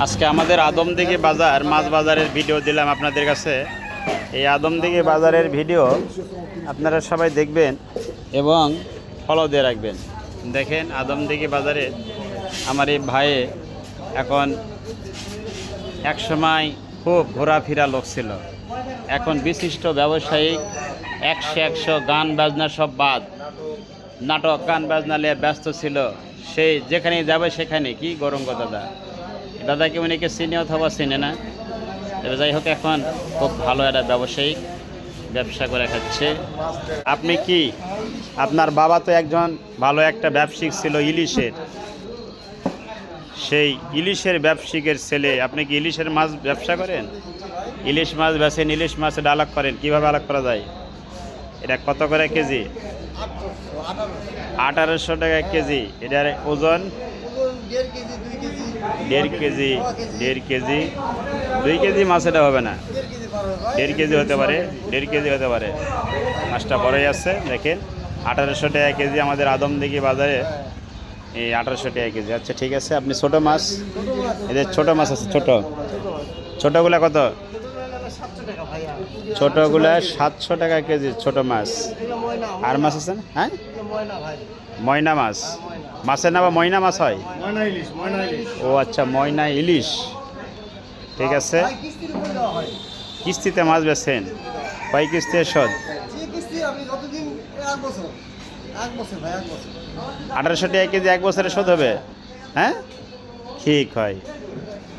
আজকে আমাদের আদমদিঘি বাজার মাছ বাজারের ভিডিও দিলাম আপনাদের কাছে। এই আদমদিঘি বাজারের ভিডিও আপনারা সবাই দেখবেন এবং ফলো দিয়ে রাখবেন। দেখেন আদমদিঘি বাজারে আমার এই ভাইয়ে এখন একসময় খুব ঘোরাফেরা লোক ছিল, এখন বিশিষ্ট ব্যবসায়িক, একশো গান বাজনা সব বাদ, নাটক গান বাজনা নিয়ে ব্যস্ত ছিল। সেই যেখানে যাবে সেখানে কি গরম দাদা, দাদাকে উনিকে চিনে অথবা চিনে না, তবে যাই হোক এখন খুব ভালো একটা ব্যবসায়িক ব্যবসা করে খাচ্ছে। আপনি কি, আপনার বাবা তো একজন ভালো একটা ব্যবসায়িক ছিল ইলিশের, সেই ইলিশের ব্যবসায়িকের ছেলে, আপনি কি ইলিশের মাছ ব্যবসা করেন? ইলিশ মাছ বেছেন, ইলিশ মাছের আলাগ করেন, কীভাবে আলাগ করা যায়? এটা কত করে কেজি? 1800 টাকা কেজি। এটার ওজন 1.5 কেজি। 1.5 কেজি 2 কেজি মাছ এটা হবে না, 1.5 কেজি হতে পারে, 1.5 কেজি হতে পারে। মাছটা বড়ই আছে দেখেন, 1800 টাকা কেজি আমাদের আদমদিঘি বাজারে, এই 1800 টাকা কেজি। আচ্ছা ঠিক আছে, আপনি ছোট মাছ, এদের ছোট মাছ আছে, ছোটগুলা কত? ছোটগুলা 700 টাকা কেজি ছোট মাছ। আর মাছ আছে না? হ্যাঁ, ময়না মাছ। মাছের নাম ময়না মাছ হয়? ও আচ্ছা, ময়না ইলিশ। ঠিক আছে, কিস্তিতে মাছ বেছেন? কয় কিস্তি শোধ? 1800 টাকা কেজি 1 বছরে শোধ হবে? হ্যাঁ ঠিক হয়।